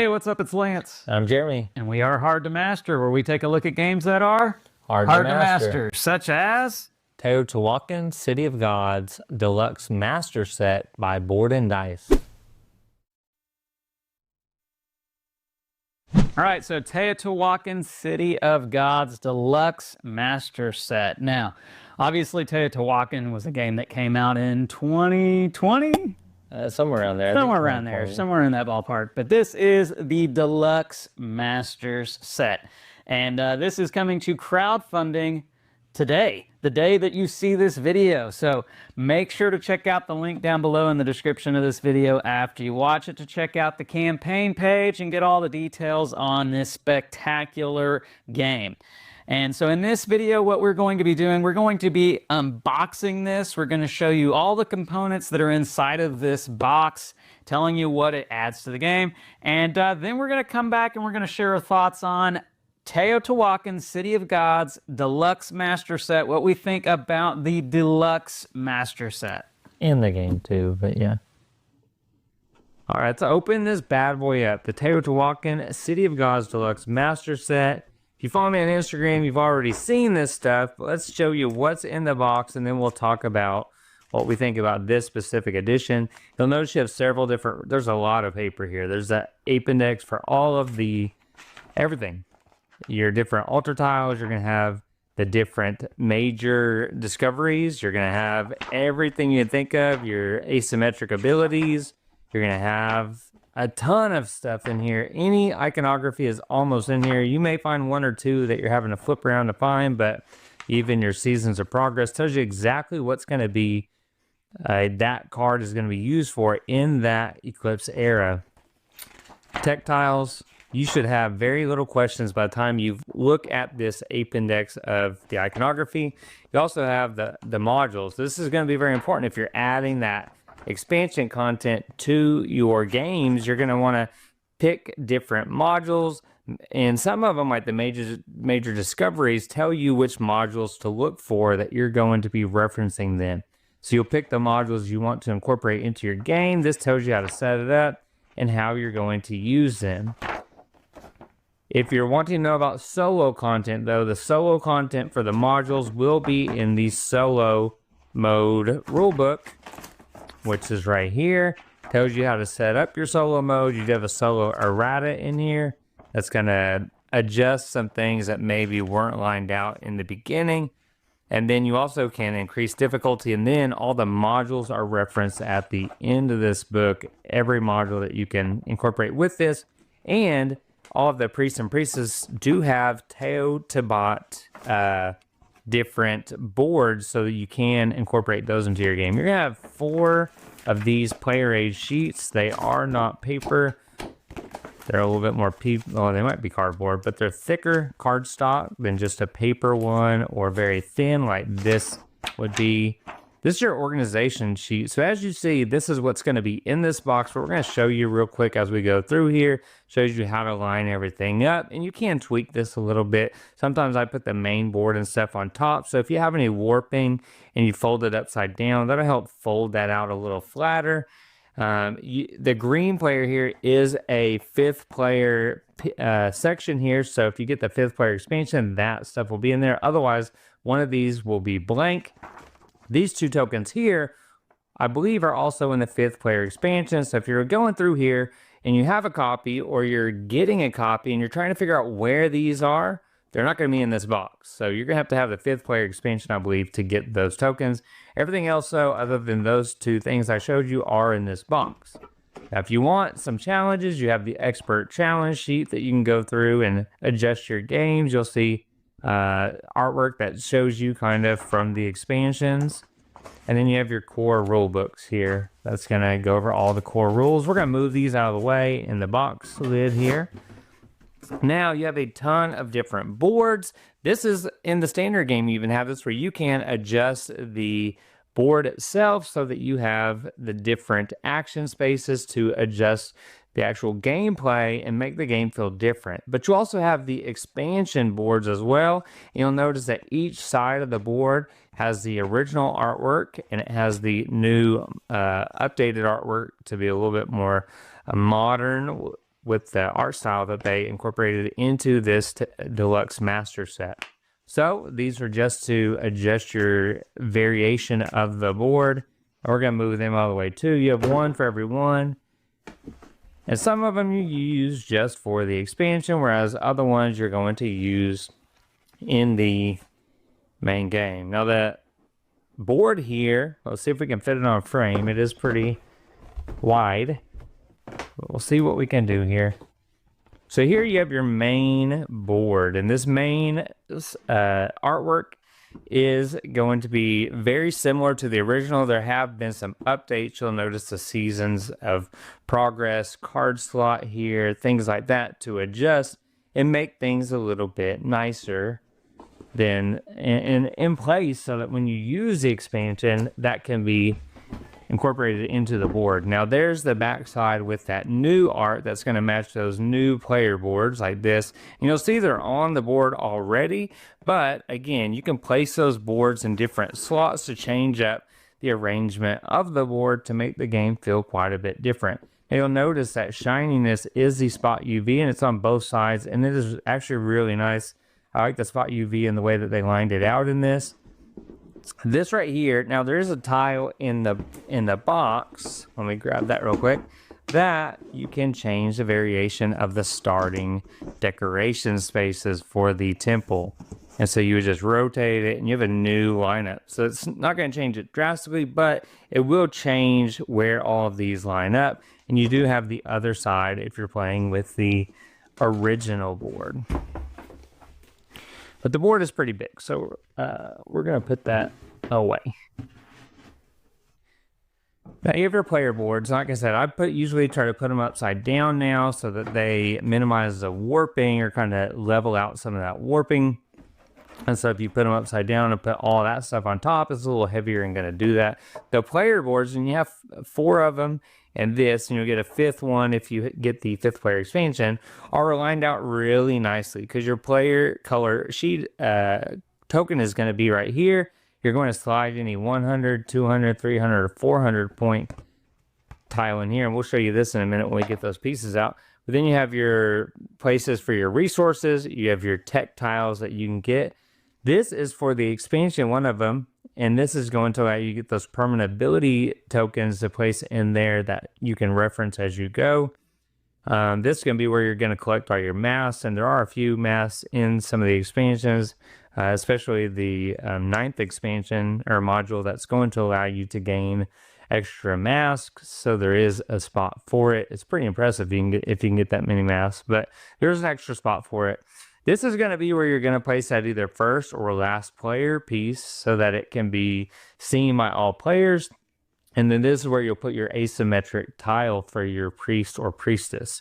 Hey, what's up? It's Lance. I'm Jeremy. And we are Hard to Master, where we take a look at games that are Hard to master. Such as Teotihuacan City of Gods Deluxe Master Set by Board and Dice. All right, so Teotihuacan City of Gods Deluxe Master Set. Now, obviously, Teotihuacan was a game that came out in 2020? Somewhere around there. Somewhere around there, somewhere in that ballpark. But this is the Deluxe Masters Set. And this is coming to crowdfunding today, the day that you see this video. So make sure to check out the link down below in the description of this video after you watch it to check out the campaign page and get all the details on this spectacular game. And so in this video, what we're going to be doing, we're going to be unboxing this. We're going to show you all the components that are inside of this box, telling you what it adds to the game. And then we're going to come back and we're going to share our thoughts on Teotihuacan City of Gods Deluxe Master Set, what we think about the Deluxe Master Set. In the game too, but yeah. All right, so open this bad boy up. The Teotihuacan City of Gods Deluxe Master Set. If you follow me on Instagram, you've already seen this stuff, but let's show you what's in the box, and then we'll talk about what we think about this specific edition. You'll notice you have several different, there's a lot of paper here. There's that ape index for all of the, everything. Your different altar tiles, you're going to have the different major discoveries. You're going to have everything you can think of, your asymmetric abilities. You're going to have a ton of stuff in here. Any iconography is almost in here. You may find one or two that you're having to flip around to find, but even your Seasons of Progress tells you exactly what's going to be, that card is going to be used for in that Eclipse era. Tech tiles, you should have very little questions by the time you look at this ape index of the iconography. You also have the modules. This is going to be very important if you're adding that expansion content to your games. You're going to want to pick different modules, and some of them, like the major discoveries, tell you which modules to look for that you're going to be referencing them. So you'll pick the modules you want to incorporate into your game. This tells you how to set it up and how you're going to use them. If you're wanting to know about solo content, though, the solo content for the modules will be in the solo mode rulebook, which is right here. Tells you how to set up your solo mode. You have a solo errata in here that's going to adjust some things that maybe weren't lined out in the beginning. And then you also can increase difficulty, and then all the modules are referenced at the end of this book. Every module that you can incorporate with this, and all of the priests and priestesses do have Teotihuacan different boards, so that you can incorporate those into your game. You're gonna have 4 of these player age sheets. They are not paper. They're a little bit more well, they might be cardboard, but they're thicker cardstock than just a paper one, or very thin like this would be. This is your organization sheet. So as you see, this is what's going to be in this box, but we're going to show you real quick as we go through here. Shows you how to line everything up, and you can tweak this a little bit. Sometimes I put the main board and stuff on top. So if you have any warping and you fold it upside down, that'll help fold that out a little flatter. The green player here is a 5th player section here. So if you get the 5th player expansion, that stuff will be in there. Otherwise, one of these will be blank. These 2 tokens here, I believe, are also in the 5th player expansion. So if you're going through here and you have a copy, or you're getting a copy and you're trying to figure out where these are, they're not going to be in this box. So you're going to have the 5th player expansion, I believe, to get those tokens. Everything else, though, other than those 2 things I showed you, are in this box. Now, if you want some challenges, you have the expert challenge sheet that you can go through and adjust your games. You'll see artwork that shows you kind of from the expansions, and then you have your core rule books here. That's going to go over all the core rules. We're going to move these out of the way in the box lid here. Now you have a ton of different boards. This is in the standard game. You even have this where you can adjust the board itself so that you have the different action spaces to adjust the actual gameplay and make the game feel different. But you also have the expansion boards as well. You'll notice that each side of the board has the original artwork, and it has the new updated artwork to be a little bit more modern with the art style that they incorporated into this Deluxe Master Set. So these are just to adjust your variation of the board. We're going to move them all the way too. You have one for every one. And some of them you use just for the expansion, whereas other ones you're going to use in the main game. Now the board here, let's see if we can fit it on a frame. It is pretty wide. But we'll see what we can do here. So here you have your main board, and this main artwork is going to be very similar to the original. There have been some updates. You'll notice the seasons of progress, card slot here, things like that to adjust and make things a little bit nicer than in place, so that when you use the expansion, that can be incorporated into the board. Now there's the backside with that new art that's going to match those new player boards like this. And you'll see they're on the board already, but again, you can place those boards in different slots to change up the arrangement of the board to make the game feel quite a bit different. And you'll notice that shininess is the spot UV, and it's on both sides, and it is actually really nice. I like the spot UV and the way that they lined it out in this. This right here, now there is a tile in the box. Let me grab that real quick. That you can change the variation of the starting decoration spaces for the temple. And so you would just rotate it and you have a new lineup. So it's not going to change it drastically, but it will change where all of these line up. And you do have the other side if you're playing with the original board. But the board is pretty big, so we're going to put that away. Now you have your player boards. Like I said, usually try to put them upside down now so that they minimize the warping or kind of level out some of that warping. And so if you put them upside down and put all that stuff on top, it's a little heavier and going to do that. The player boards, and you have 4 of them, and this, and you'll get a 5th one if you get the 5th player expansion, are lined out really nicely because your player color sheet token is going to be right here. You're going to slide any 100, 200, 300, or 400 point tile in here, and we'll show you this in a minute when we get those pieces out. But then you have your places for your resources. You have your tech tiles that you can get. This is for the expansion, one of them, and this is going to allow you to get those permanent ability tokens to place in there that you can reference as you go. This is going to be where you're going to collect all your masks, and there are a few masks in some of the expansions, especially the 9th expansion or module that's going to allow you to gain extra masks. So there is a spot for it. It's pretty impressive if you can get that many masks, but there's an extra spot for it. This is going to be where you're going to place that either first or last player piece so that it can be seen by all players. And then this is where you'll put your asymmetric tile for your priest or priestess.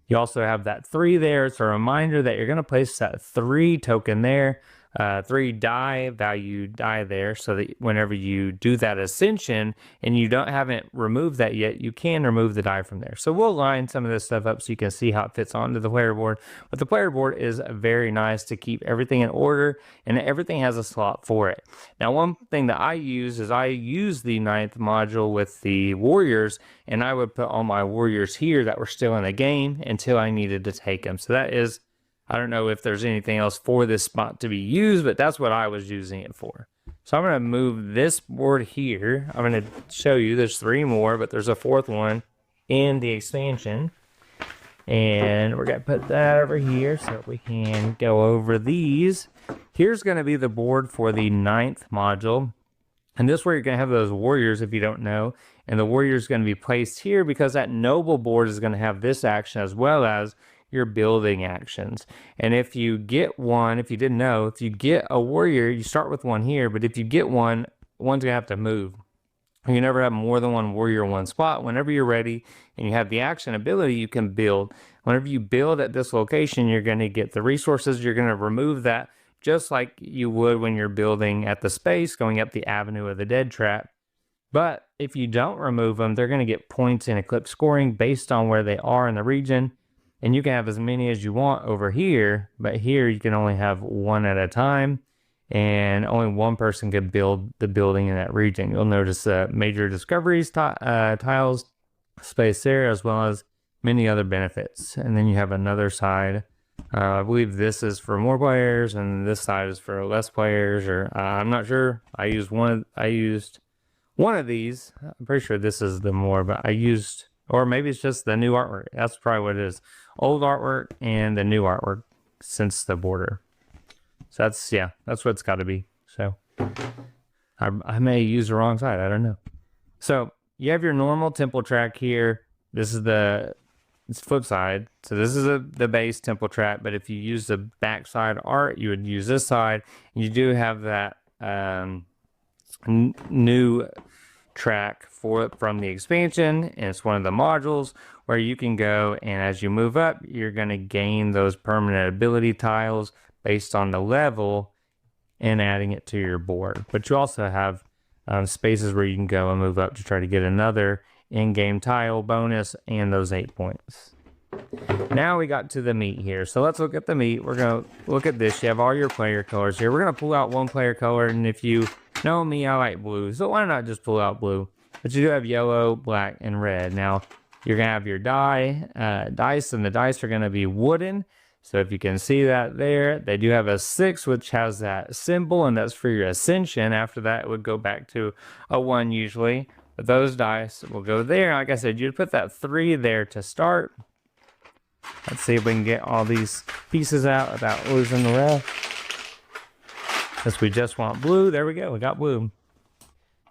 You also have that 3 there. It's a reminder that you're going to place that 3 token there. 3 value die there, so that whenever you do that ascension and you haven't removed that yet, you can remove the die from there. So we'll line some of this stuff up so you can see how it fits onto the player board. But the player board is very nice to keep everything in order, and everything has a slot for it. Now, one thing that I use is I use the 9th module with the warriors, and I would put all my warriors here that were still in the game until I needed to take them. So that is, I don't know if there's anything else for this spot to be used, but that's what I was using it for. So I'm going to move this board here. I'm going to show you there's 3 more, but there's a 4th one in the expansion. And we're going to put that over here so we can go over these. Here's going to be the board for the 9th module. And this is where you're going to have those warriors, if you don't know. And the warrior is going to be placed here because that noble board is going to have this action as well as your building actions. And if you get one, if you didn't know, if you get a warrior, you start with one here, but if you get one, one's gonna have to move. You never have more than one warrior in one spot. Whenever you're ready and you have the action ability, you can build. Whenever you build at this location, you're gonna get the resources. You're gonna remove that just like you would when you're building at the space, going up the Avenue of the Dead trap. But if you don't remove them, they're gonna get points in Eclipse scoring based on where they are in the region. And you can have as many as you want over here, but here you can only have one at a time, and only one person can build the building in that region. You'll notice major discoveries tiles space there, as well as many other benefits. And then you have another side. I believe this is for more players, and this side is for less players. Or I'm not sure. I used one of these. I'm pretty sure this is the more, but or maybe it's just the new artwork. That's probably what it is. Old artwork and the new artwork since the border. So that's what it's got to be. So I may use the wrong side. I don't know. So you have your normal temple track here. This is it's flip side. So this is the base temple track, but if you use the backside art, you would use this side. You do have that new track from the expansion, and it's one of the modules where you can go, and as you move up, you're going to gain those permanent ability tiles based on the level and adding it to your board. But you also have spaces where you can go and move up to try to get another in-game tile bonus and those 8 points. Now we got to the meat here. So let's look at the meat. We're going to look at this. You have all your player colors here. We're going to pull out one player color, and if you know me, I like blue. So why not just pull out blue? But you do have yellow, black, and red. Now, you're going to have your dice, and the dice are going to be wooden. So if you can see that there, they do have a 6, which has that symbol, and that's for your ascension. After that, it would go back to a 1 usually. But those dice will go there. Like I said, you'd put that 3 there to start. Let's see if we can get all these pieces out without losing the rest. Since we just want blue, there we go. We got blue.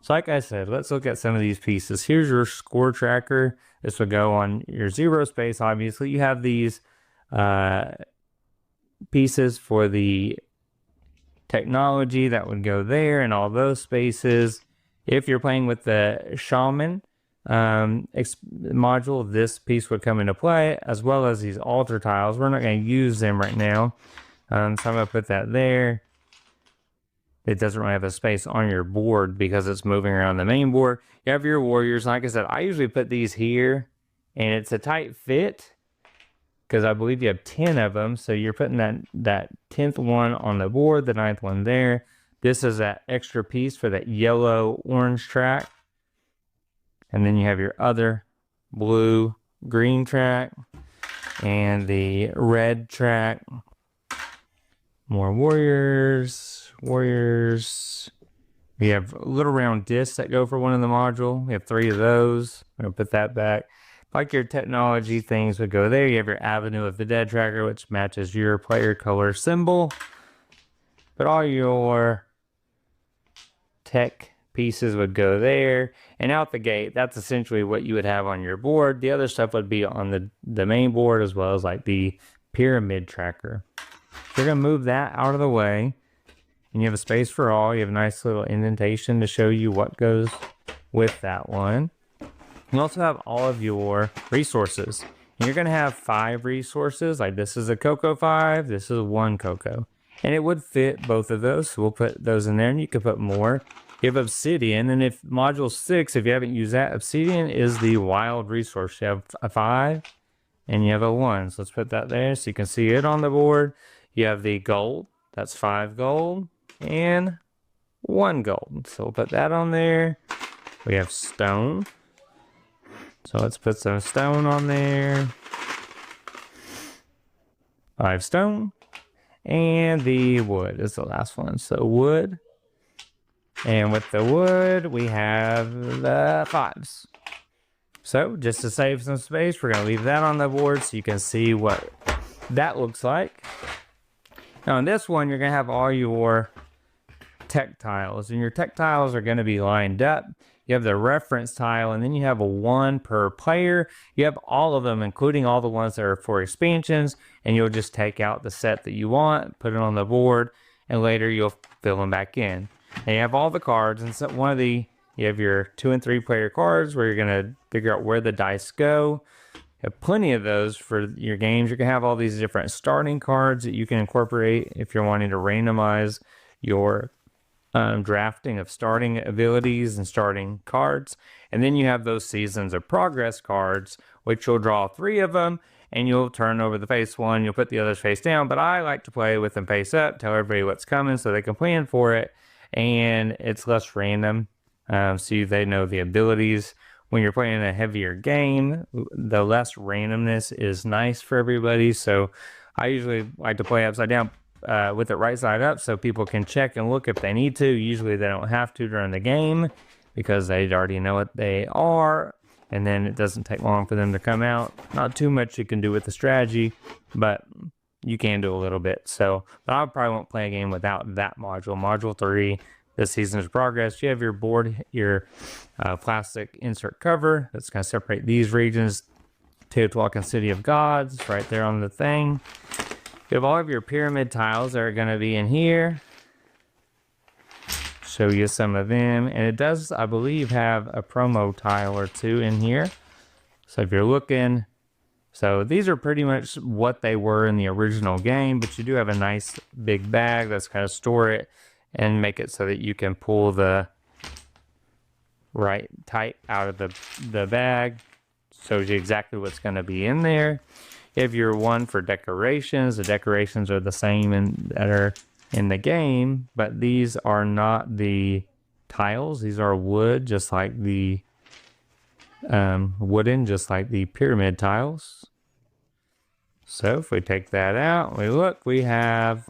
So like I said, let's look at some of these pieces. Here's your score tracker. This would go on your 0 space, obviously. You have these pieces for the technology that would go there and all those spaces. If you're playing with the shaman module, this piece would come into play, as well as these altar tiles. We're not going to use them right now, so I'm going to put that there. It doesn't really have a space on your board because it's moving around the main board. You have your warriors. Like I said, I usually put these here, and it's a tight fit because I believe you have 10 of them. So you're putting that 10th one on the board, the 9th one there. This is that extra piece for that yellow-orange track. And then you have your other blue-green track and the red track. More warriors. We have little round discs that go for one of the module. We have 3 of those. I'm going to put that back. Like your technology things would go there. You have your Avenue of the Dead tracker, which matches your player color symbol. But all your tech pieces would go there. And out the gate, that's essentially what you would have on your board. The other stuff would be on the main board, as well as like the pyramid tracker. You're going to move that out of the way. And you have a space for all. You have a nice little indentation to show you what goes with that one. You also have all of your resources. And you're going to have 5 resources. Like this is a Cocoa 5. This is 1 Cocoa. And it would fit both of those. So we'll put those in there, and you can put more. You have Obsidian. And if Module 6, if you haven't used that, Obsidian is the wild resource. You have a 5 and you have a 1. So let's put that there so you can see it on the board. You have the gold. That's 5 gold and 1 gold. So we'll put that on there. We have stone. So let's put some stone on there. 5 stone. And the wood is the last one. So wood. And with the wood, we have the 5s. So just to save some space, we're going to leave that on the board so you can see what that looks like. Now on this one, you're going to have all your tech tiles. And your tech tiles are going to be lined up. You have the reference tile, and then you have a 1 per player. You have all of them, including all the ones that are for expansions, and you'll just take out the set that you want, put it on the board, and later you'll fill them back in. And you have all the cards, and so you have your 2 and 3 player cards where you're going to figure out where the dice go. You have plenty of those for your games. You're going to have all these different starting cards that you can incorporate if you're wanting to randomize your drafting of starting abilities and starting cards. And then you have those Seasons of Progress cards, which you'll draw 3 of them, and you'll turn over the face one, you'll put the others face down. But I like to play with them face up, tell everybody what's coming so they can plan for it, and it's less random, so they know the abilities when you're playing a heavier game, the less randomness is nice for everybody. So I usually like to play upside down with it right side up so people can check and look if they need to. Usually they don't have to during the game because they already know what they are, and then it doesn't take long for them to come out. Not too much you can do with the strategy, but you can do a little bit. So, but I probably won't play a game without that module. Module 3, this season's progress. You have your board, your plastic insert cover that's going to separate these regions. Teotihuacan City of Gods, right there on the thing. You have all of your pyramid tiles that are going to be in here. Show you some of them. And it does, I believe, have a promo tile or two in here. So if you're looking... So these are pretty much what they were in the original game, but you do have a nice big bag that's going to store it and make it so that you can pull the right type out of the bag. Shows you exactly what's going to be in there. You have your one for decorations. The decorations are the same that are in the game, but these are not the tiles. These are wood, just like the wooden, just like the pyramid tiles. So if we take that out, we look, we have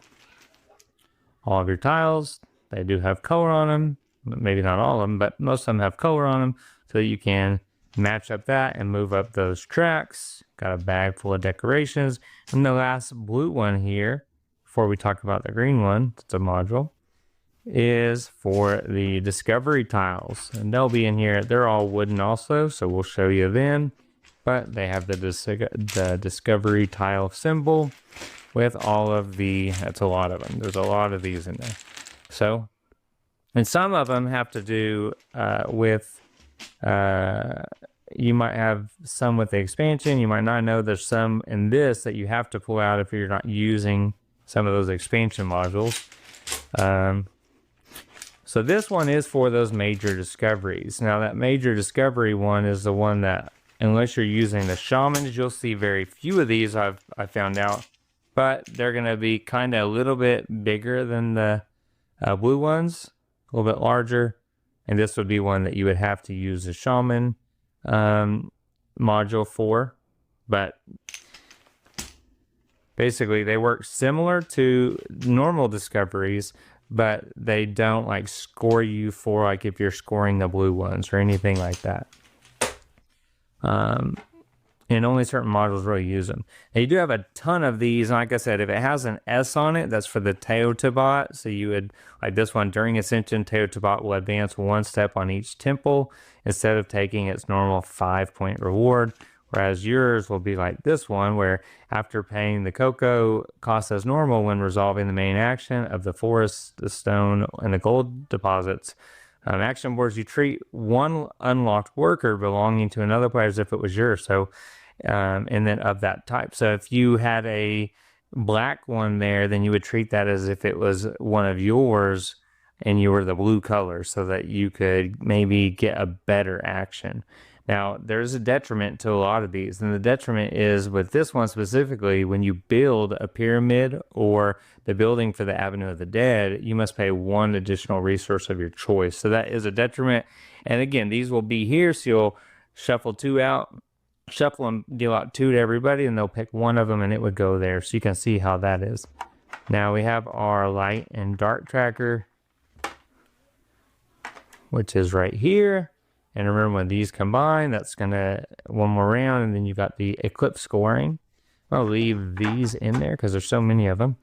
all of your tiles. They do have color on them, maybe not all of them, but most of them have color on them, so you can match up that and move up those tracks. Got a bag full of decorations. And the last blue one here, before we talk about the green one, it's a module, is for the discovery tiles, and they'll be in here. They're all wooden also, so we'll show you them, but they have the discovery tile symbol with all of the, that's a lot of them, there's a lot of these in there. So, and some of them have to do with you might have some with the expansion. You might not know there's some in this that you have to pull out if you're not using some of those expansion modules. So this one is for those major discoveries. Now that major discovery one is the one that, unless you're using the shamans, you'll see very few of these, I found out. But they're going to be kind of a little bit bigger than the blue ones, a little bit larger. And this would be one that you would have to use the shaman module for. But basically they work similar to normal discoveries, but they don't like score you for like if you're scoring the blue ones or anything like that. And only certain modules really use them. Now you do have a ton of these, and like I said, if it has an S on it, that's for the Teotihuacan. So you would, like this one, during Ascension, Teotihuacan will advance one step on each temple instead of taking its normal 5-point reward. Whereas yours will be like this one, where after paying the cocoa cost as normal when resolving the main action of the forest, the stone, and the gold deposits. Action boards, you treat one unlocked worker belonging to another player as if it was yours. So, and then of that type. So if you had a black one there, then you would treat that as if it was one of yours and you were the blue color so that you could maybe get a better action. Now, there's a detriment to a lot of these, and the detriment is with this one specifically, when you build a pyramid or the building for the Avenue of the Dead, you must pay one additional resource of your choice. So that is a detriment. And again, these will be here, so you'll shuffle two out, shuffle them, deal out two to everybody, and they'll pick one of them and it would go there. So you can see how that is. Now we have our light and dark tracker, which is right here. And remember, when these combine, that's going to one more round, and then you've got the eclipse scoring. I'll leave these in there because there's so many of them.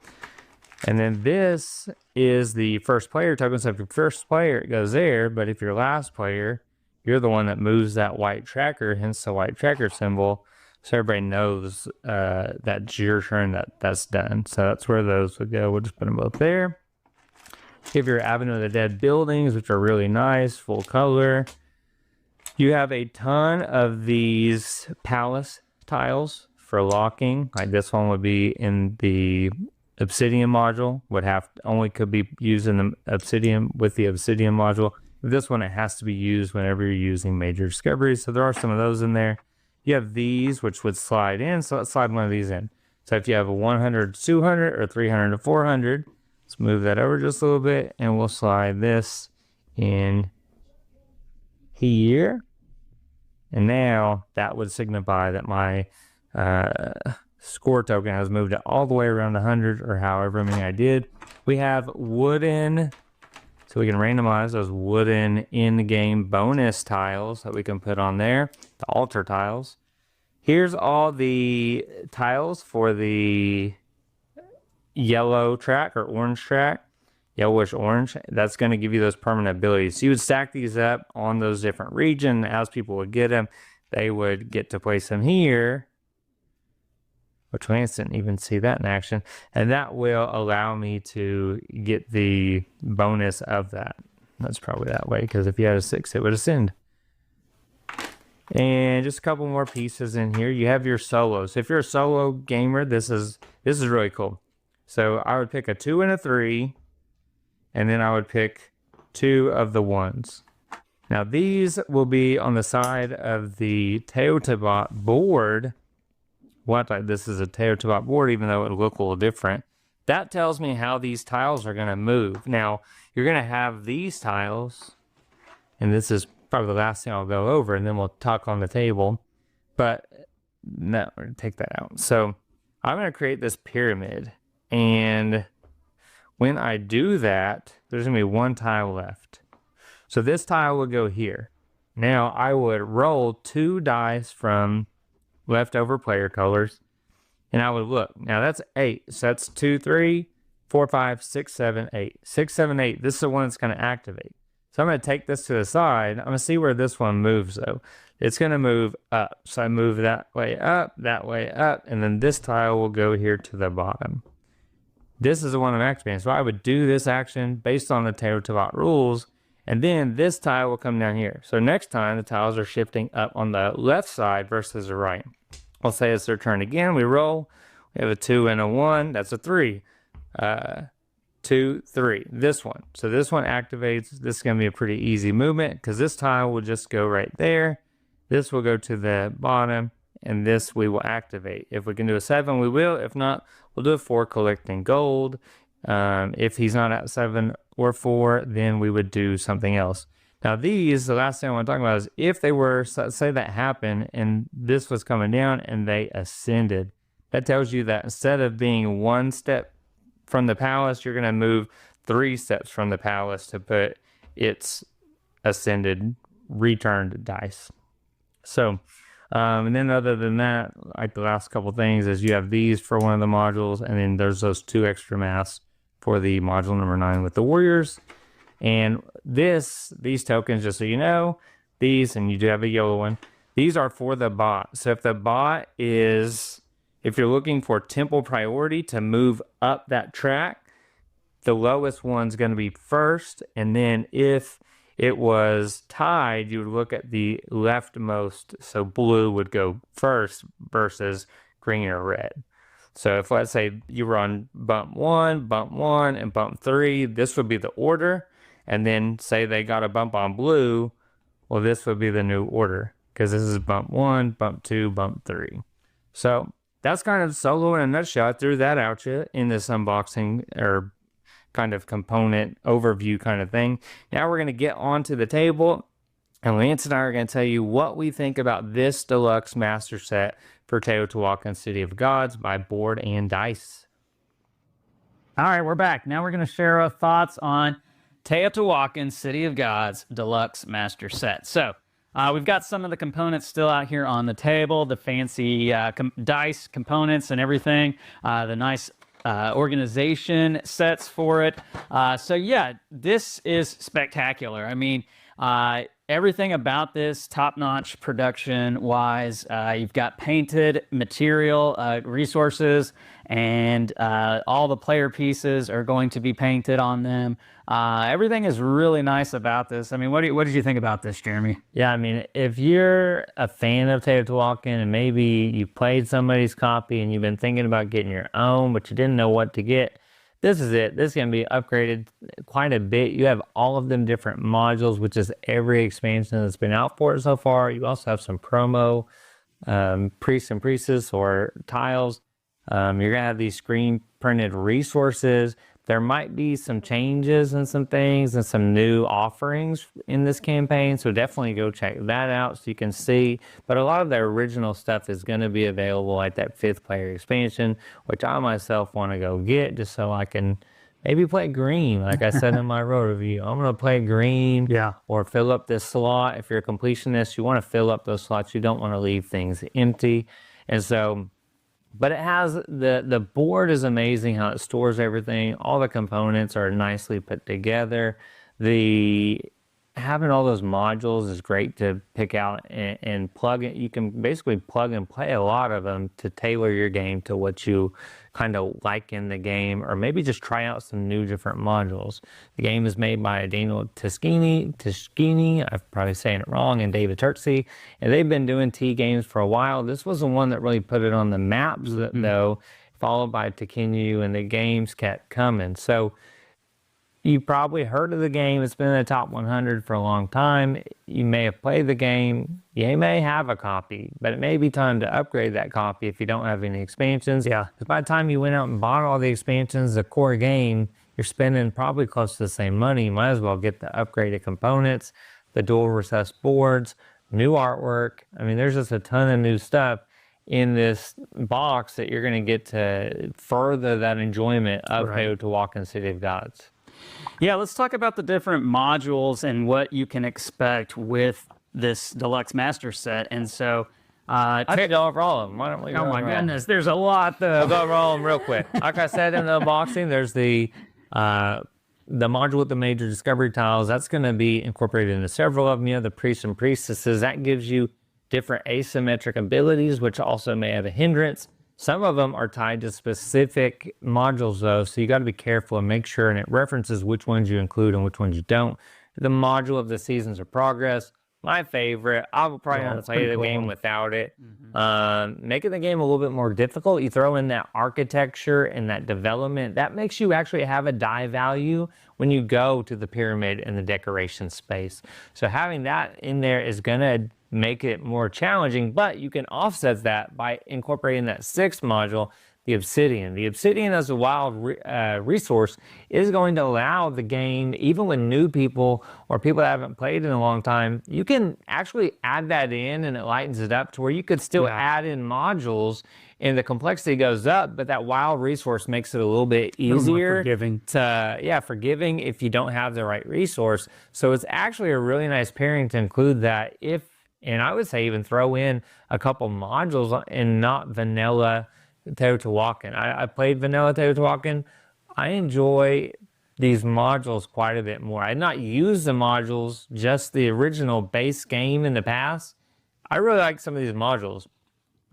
And then this is the first player token. So if you're first player, it goes there. But if you're last player, you're the one that moves that white tracker, hence the white tracker symbol. So everybody knows that it's your turn, that's done. So that's where those would go. We'll just put them both there. You have your Avenue of the Dead buildings, which are really nice, full color. You have a ton of these palace tiles for locking. Like this one would be in the obsidian module, only could be used in the obsidian with the obsidian module. With this one, it has to be used whenever you're using major discoveries. So there are some of those in there. You have these, which would slide in. So let's slide one of these in. So if you have a 100 to 200 or 300 to 400, let's move that over just a little bit, and we'll slide this in here. And now that would signify that my score token has moved it all the way around 100 or however many I did. We have wooden, so we can randomize those wooden in-game bonus tiles that we can put on there, the altar tiles. Here's all the tiles for the yellow track or orange track, yellowish orange. That's going to give you those permanent abilities. So you would stack these up on those different regions. As people would get them, they would get to place them here, which Lance didn't even see that in action. And that will allow me to get the bonus of that. That's probably that way, because if you had a 6, it would ascend. And just a couple more pieces in here. You have your solos. If you're a solo gamer, this is really cool. So I would pick a 2 and a 3, and then I would pick 2 of the 1s. Now these will be on the side of the Teotihuacan board. This is a Teotihuacan board, even though it look a little different. That tells me how these tiles are going to move. Now you're going to have these tiles, and this is probably the last thing I'll go over, and then we'll talk on the table. But no, we're going to take that out. So I'm going to create this pyramid. And when I do that, there's going to be 1 tile left. So this tile will go here. Now I would roll 2 dice from leftover player colors. And I would look. Now that's 8. So that's 2, 3, 4, 5, 6, 7, 8. 6, 7, 8. This is the one that's going to activate. So I'm going to take this to the side. I'm going to see where this one moves though. It's going to move up. So I move that way up, and then this tile will go here to the bottom. This is the one I'm activating. So I would do this action based on the Teotihuacan rules, and then this tile will come down here. So next time the tiles are shifting up on the left side versus the right. I'll say it's their turn again. We roll. We have a 2 and a 1. That's a 3. 2, 3. This one. So this one activates. This is going to be a pretty easy movement because this tile will just go right there. This will go to the bottom, and this we will activate. If we can do a 7, we will. If not, we'll do a 4 collecting gold. If he's not at 7 or 4, then we would do something else. Now these, the last thing I want to talk about is if they were, say that happened and this was coming down and they ascended, that tells you that instead of being 1 step from the palace, you're going to move 3 steps from the palace to put its ascended returned dice. So, and then other than that, like the last couple things is you have these for one of the modules, and then there's those 2 extra masks for the module number 9 with the warriors. And these tokens, just so you know, these, and you do have a yellow one, these are for the bot. So if the bot is, if you're looking for temple priority to move up that track, the lowest one's going to be first, and then if it was tied, you would look at the leftmost, so blue would go first versus green or red. So if, let's say, you were on bump 1, and bump 3, this would be the order, and then say they got a bump on blue, well, this would be the new order, because this is bump 1, bump 2, bump 3. So that's kind of solo in a nutshell. I threw that out you in this unboxing, or kind of component overview kind of thing. Now we're going to get onto the table, and Lance and I are going to tell you what we think about this Deluxe Master Set for Teotihuacan City of Gods by Board and Dice. All right, we're back. Now we're going to share our thoughts on Teotihuacan City of Gods Deluxe Master Set. So we've got some of the components still out here on the table, the fancy dice components and everything, the nice organization sets for it. So yeah, this is spectacular. I mean, everything about this top-notch production-wise. You've got painted material resources, and all the player pieces are going to be painted on them. Everything is really nice about this. I mean, what did you think about this, Jeremy? Yeah, I mean, if you're a fan of Teotihuacan and maybe you played somebody's copy and you've been thinking about getting your own, but you didn't know what to get, this is it. This is going to be upgraded quite a bit. You have all of them different modules, which is every expansion that's been out for it so far. You also have some promo priests and priestess or tiles. You're going to have these screen printed resources. There might be some changes and some things and some new offerings in this campaign, so definitely go check that out so you can see. But a lot of the original stuff is going to be available, like that 5th player expansion, which I myself want to go get just so I can maybe play green, like I said in my road review. I'm going to play green, Yeah. or fill up this slot. If you're a completionist, you want to fill up those slots. You don't want to leave things empty. And so, but it has, the board is amazing how it stores everything. All the components are nicely put together. Having all those modules is great to pick out and plug it. You can basically plug and play a lot of them to tailor your game to what you kind of like in the game, or maybe just try out some new different modules. The game is made by Daniel Tischini, I'm probably saying it wrong, and David Turtsey, and they've been doing T games for a while. This was the one that really put it on the maps, though, followed by Teotihuacan, and the games kept coming. So you probably heard of the game. It's been in the top 100 for a long time. You may have played the game. You may have a copy, but it may be time to upgrade that copy if you don't have any expansions. Yeah. Because by the time you went out and bought all the expansions, the core game, you're spending probably close to the same money. You might as well get the upgraded components, the dual recessed boards, new artwork. I mean, there's just a ton of new stuff in this box that you're going to get to further that enjoyment of Teotihuacan City of Gods. Yeah, let's talk about the different modules and what you can expect with this Deluxe Master Set. And so, I picked over all of them. Why don't we go oh my over all? goodness, there's a lot though. We'll go over all of them real quick. Like I said in the unboxing, there's the module with the major discovery tiles. That's going to be incorporated into several of them. You have the priests and priestesses. That gives you different asymmetric abilities, which also may have a hindrance. Some of them are tied to specific modules, though, so you got to be careful and make sure, and it references which ones you include and which ones you don't. The module of the Seasons of Progress, my favorite. I will probably not play the game without it. Making the game a little bit more difficult. You throw in that architecture and that development. That makes you actually have a die value when you go to the pyramid and the decoration space. So having that in there is going to make it more challenging, but you can offset that by incorporating that 6th module, the obsidian. The obsidian as a wild resource is going to allow the game, even with new people or people that haven't played in a long time, you can actually add that in and it lightens it up to where you could still add in modules and the complexity goes up, but that wild resource makes it a little bit easier forgiving if you don't have the right resource. So it's actually a really nice pairing to include that, and I would say even throw in a couple modules and not vanilla Teotihuacan. I played vanilla Teotihuacan. I enjoy these modules quite a bit more. I had not used the modules, just the original base game in the past. I really like some of these modules.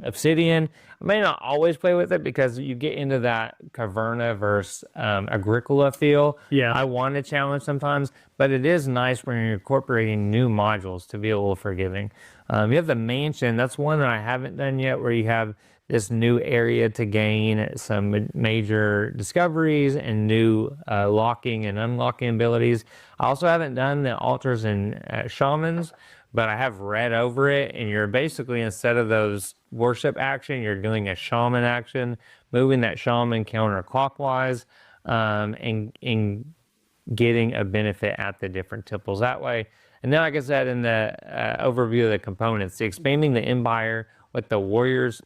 Obsidian, I may not always play with it because you get into that Caverna versus Agricola feel. Yeah. I want to challenge sometimes, but it is nice when you're incorporating new modules to be a little forgiving. You have the mansion. That's one that I haven't done yet, where you have this new area to gain some major discoveries and new locking and unlocking abilities. I also haven't done the altars and shamans, but I have read over it, and you're basically, instead of those worship action, you're doing a shaman action, moving that shaman counterclockwise, and getting a benefit at the different temples that way. And then, like I said in the overview of the components, the expanding the empire with the warriors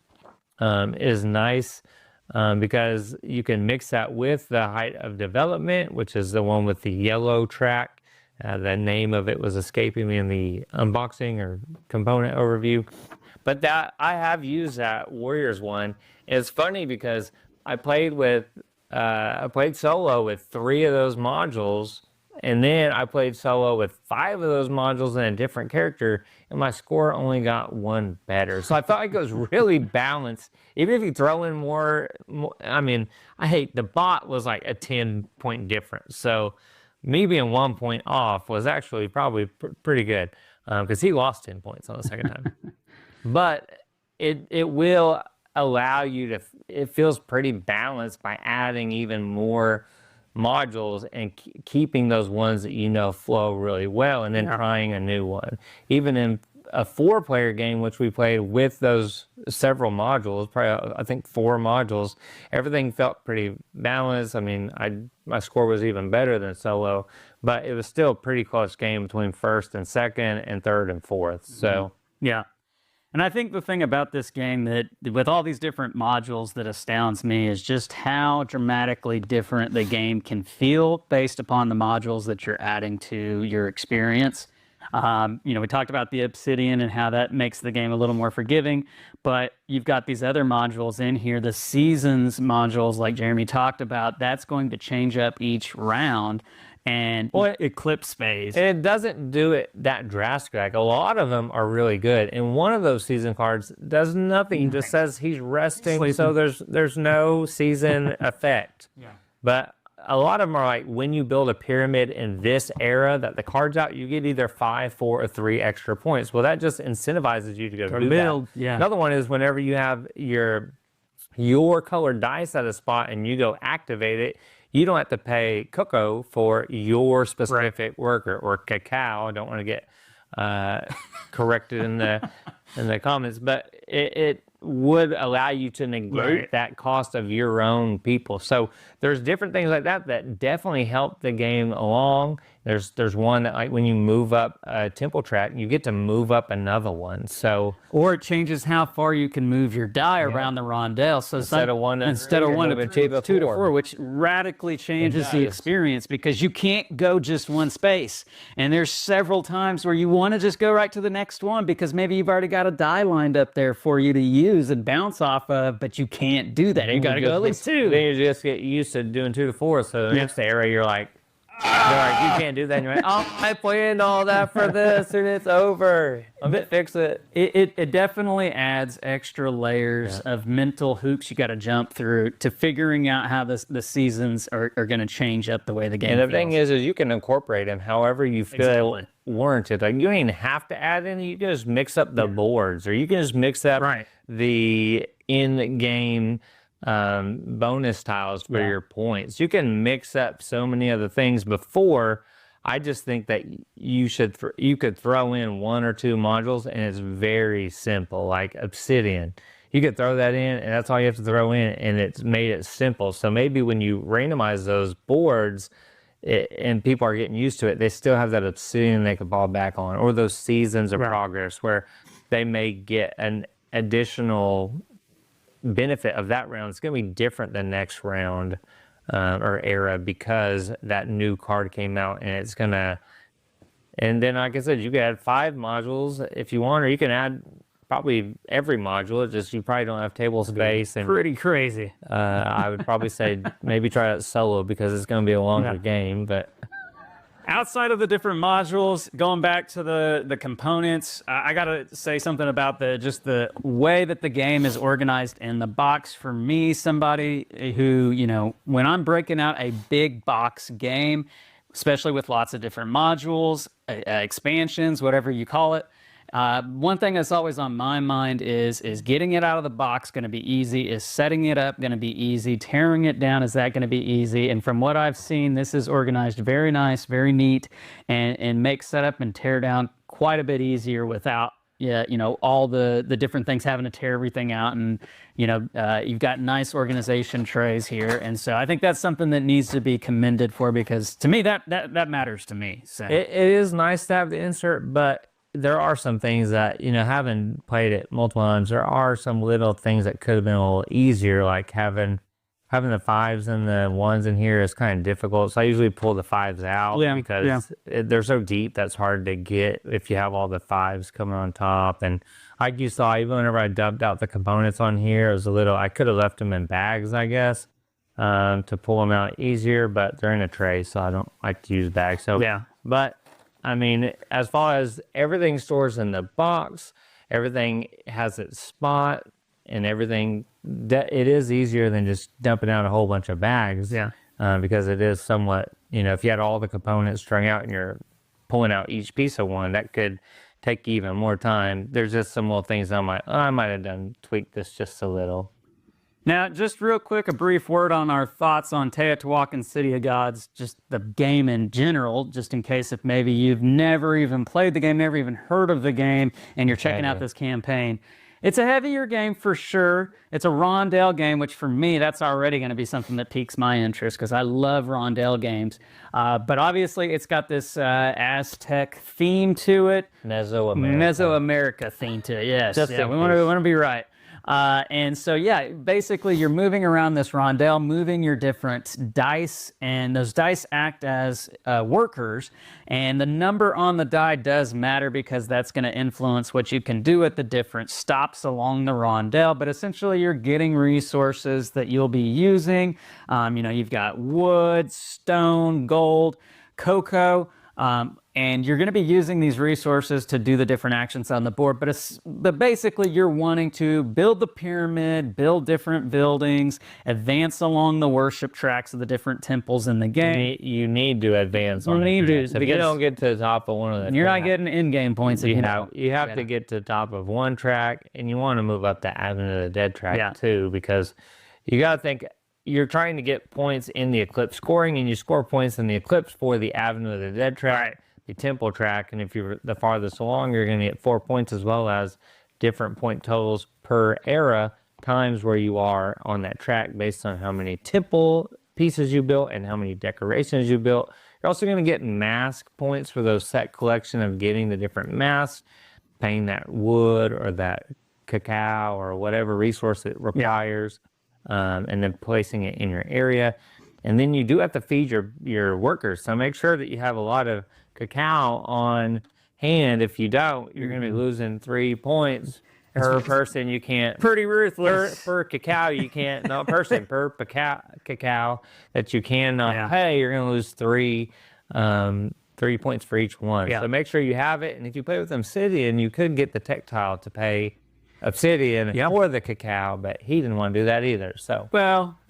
is nice because you can mix that with the height of development, which is the one with the yellow track. The name of it was escaping me in the unboxing or component overview. But that I have used that Warriors one. It's funny because I played solo with 3 of those modules, and then I played solo with 5 of those modules and a different character, and my score only got 1 better. So I felt like it was really balanced. Even if you throw in more, I mean, the bot was like a 10-point difference. So me being 1 point off was actually probably pretty good because he lost 10 points on the second time. But it will allow you to, it feels pretty balanced by adding even more modules and keeping those ones that flow really well, and then trying a new one. Even in a 4-player game, which we played with those several modules, probably I think 4 modules, everything felt pretty balanced. I mean, my score was even better than solo, but it was still a pretty close game between first and second and third and fourth. So yeah. And I think the thing about this game that with all these different modules that astounds me is just how dramatically different the game can feel based upon the modules that you're adding to your experience. We talked about the obsidian and how that makes the game a little more forgiving, but you've got these other modules in here, the seasons modules like Jeremy talked about, that's going to change up each round. And eclipse phase. And it doesn't do it that drastic. Like a lot of them are really good. And one of those season cards does nothing. It just says he's resting, so there's no season effect. Yeah. But a lot of them are like when you build a pyramid in this era that the card's out, you get either 5, 4, or 3 extra points. Well, that just incentivizes you to go do build. That. Yeah. Another one is whenever you have your colored dice at a spot and you go activate it, you don't have to pay cocoa for your specific worker or cacao. I don't want to get corrected in the comments, but it would allow you to negate that cost of your own people. So there's different things like that that definitely help the game along. There's one that like when you move up a temple track, you get to move up another one. So or it changes how far you can move your die around the rondelle. So instead of 1 to 2 to 4, which radically changes the experience because you can't go just one space. And there's several times where you want to just go right to the next one because maybe you've already got a die lined up there for you to use and bounce off of, but you can't do that. You got to go at least 2. Then you just get used to doing 2 to 4. So the next area, you're like, you can't do that. And you're like, oh, I planned all that for this, and it's over. I'm gonna fix it. It definitely adds extra layers of mental hoops you got to jump through to figuring out how the seasons are going to change up the way the game And the feels. thing is you can incorporate them however you feel warranted. Like you don't even have to add any. You can just mix up the boards, or you can just mix up the in-game bonus tiles for your points. You can mix up so many other things before. I just think that you could throw in 1 or 2 modules and it's very simple, like obsidian. You could throw that in and that's all you have to throw in and it's made it simple. So maybe when you randomize those boards and people are getting used to it, they still have that obsidian they can fall back on, or those seasons of progress where they may get an additional benefit of that round. It's going to be different than next round or era because that new card came out, and it's going to, and then like I said, you can add 5 modules if you want, or you can add probably every module. It's just you probably don't have table space. And pretty crazy. I would probably say maybe try it solo because it's going to be a longer game, but outside of the different modules, going back to the components, I gotta say something about just the way that the game is organized in the box. For me, somebody who, when I'm breaking out a big box game, especially with lots of different modules, expansions, whatever you call it, one thing that's always on my mind is getting it out of the box going to be easy? Is setting it up going to be easy? Tearing it down, is that going to be easy? And from what I've seen, this is organized very nice, very neat, and makes setup and tear down quite a bit easier without all the different things having to tear everything out. And you've got nice organization trays here, and so I think that's something that needs to be commended for, because to me that matters to me. So it is nice to have the insert, but there are some things that, having played it multiple times, there are some little things that could have been a little easier, like having the 5s and the 1s in here is kind of difficult. So I usually pull the 5s out because they're so deep that's hard to get if you have all the 5s coming on top. And like you saw, even whenever I dumped out the components on here, it was I could have left them in bags, I guess, to pull them out easier, but they're in a tray, so I don't like to use bags. So but I mean, as far as everything stores in the box, everything has its spot, and everything, it is easier than just dumping out a whole bunch of bags. Because it is somewhat, if you had all the components strung out and you're pulling out each piece of one, that could take even more time. There's just some little things I'm like, I might have tweaked this just a little. Now, just real quick, a brief word on our thoughts on Teotihuacan City of Gods, just the game in general, just in case if maybe you've never even played the game, never even heard of the game, and you're checking out this campaign. It's a heavier game for sure. It's a rondel game, which for me, that's already going to be something that piques my interest because I love rondel games. But obviously, it's got this Aztec theme to it. Mesoamerica theme to it, yes. Yeah, we want to be right. And so, yeah, basically you're moving around this rondel, moving your different dice, and those dice act as workers. And the number on the die does matter because that's going to influence what you can do at the different stops along the rondel. But essentially, you're getting resources that you'll be using. You've got wood, stone, gold, cocoa. And you're going to be using these resources to do the different actions on the board. But basically, you're wanting to build the pyramid, build different buildings, advance along the worship tracks of the different temples in the game. You need to advance on it. If you don't get to the top of one of them, you're not getting in-game points. You have to get to the top of one track, and you want to move up the Avenue of the Dead track too, because you got to think you're trying to get points in the Eclipse scoring, and you score points in the Eclipse for the Avenue of the Dead track, the Temple track, and if you're the farthest along, you're going to get 4 points as well as different point totals per era times where you are on that track based on how many temple pieces you built and how many decorations you built. You're also going to get mask points for those set collection of getting the different masks, paying that wood or that cacao or whatever resource it requires. And then placing it in your area. And then you do have to feed your workers. So make sure that you have a lot of cacao on hand. If you don't, you're going to be losing 3 points per person. You can't. Pretty ruthless. Per cacao, you can't. No, person per cacao that you cannot pay, you're going to lose 3 points for each one. So make sure you have it. And if you play with Obsidian, you could get the tactile to pay Obsidian for the cacao, but he didn't want to do that either. So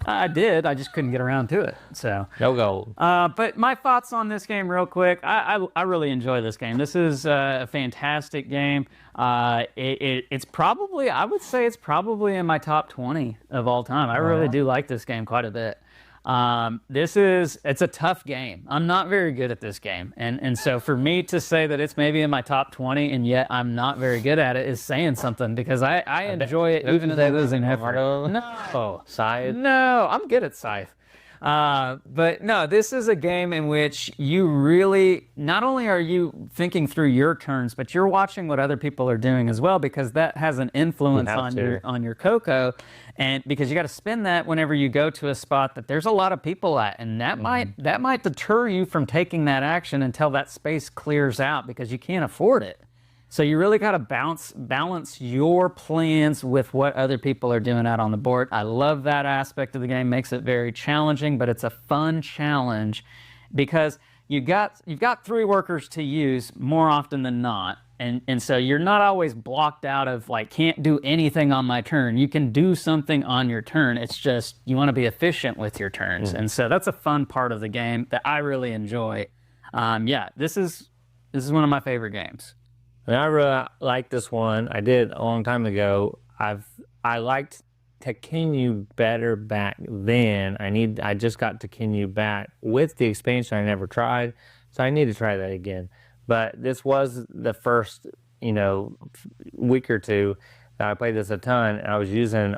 I did. I just couldn't get around to it. So no gold. But my thoughts on this game, real quick. I really enjoy this game. This is a fantastic game. It's probably, I would say, it's probably in my top 20 of all time. I really do like this game quite a bit. It's a tough game. I'm not very good at this game. And so for me to say that it's maybe in my top 20 and yet I'm not very good at it is saying something because I enjoy it even though losing effort. No. Scythe? No, I'm good at Scythe. But no, this is a game in which you really, not only are you thinking through your turns, but you're watching what other people are doing as well, because that has an influence on your cocoa. And because you got to spend that whenever you go to a spot that there's a lot of people at, and that might deter you from taking that action until that space clears out because you can't afford it. So you really got to balance your plans with what other people are doing out on the board. I love that aspect of the game. Makes it very challenging, but it's a fun challenge because you've got 3 workers to use more often than not. And so you're not always blocked out of like, can't do anything on my turn. You can do something on your turn. It's just, you want to be efficient with your turns. And so that's a fun part of the game that I really enjoy. This is one of my favorite games. And I really like this one. I did a long time ago. I liked Tekkenu better back then. I just got Tekkenu back with the expansion I never tried. So I need to try that again. But this was the first, week or two that I played this a ton. And I was using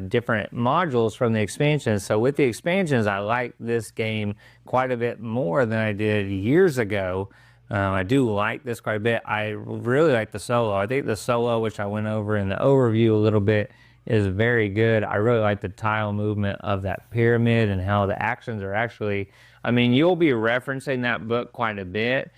different modules from the expansion. So with the expansions, I like this game quite a bit more than I did years ago. I do like this quite a bit. I really like the solo. I think the solo, which I went over in the overview a little bit, is very good. I really like the tile movement of that pyramid and how the actions are actually, you'll be referencing that book quite a bit,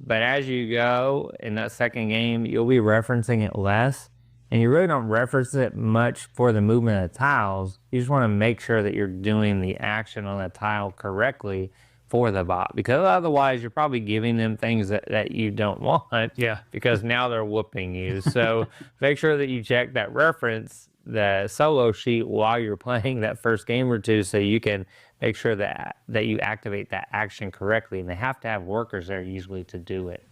but as you go in that second game, you'll be referencing it less, and you really don't reference it much for the movement of the tiles. You just want to make sure that you're doing the action on that tile correctly for the bot, because otherwise you're probably giving them things that you don't want. Because now they're whooping you. So make sure that you check that reference, the solo sheet, while you're playing that first game or two, so you can make sure that you activate that action correctly. And they have to have workers there usually to do it.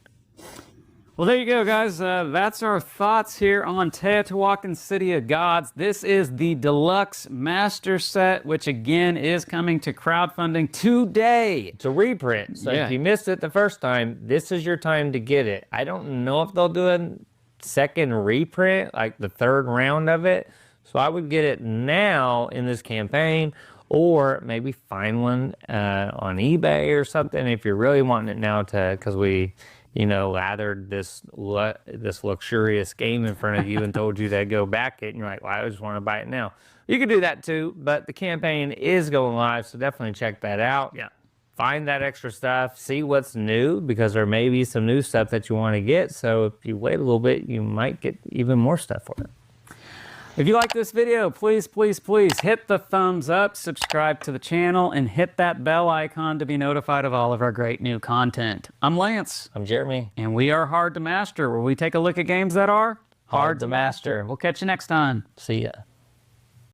Well, there you go, guys. That's our thoughts here on Teotihuacan City of Gods. This is the Deluxe Master Set, which again is coming to crowdfunding today. It's a reprint. So if you missed it the first time, this is your time to get it. I don't know if they'll do a second reprint, like the third round of it. So I would get it now in this campaign, or maybe find one on eBay or something if you're really wanting it now because we, lathered this luxurious game in front of you and told you to go back it, and you're like, well, I just want to buy it now. You can do that too, but the campaign is going live, so definitely check that out. Yeah. Find that extra stuff, see what's new, because there may be some new stuff that you want to get, so if you wait a little bit, you might get even more stuff for it. If you like this video, please, please, please hit the thumbs up, subscribe to the channel, and hit that bell icon to be notified of all of our great new content. I'm Lance. I'm Jeremy. And we are Hard to Master, where we take a look at games that are hard to master. We'll catch you next time. See ya.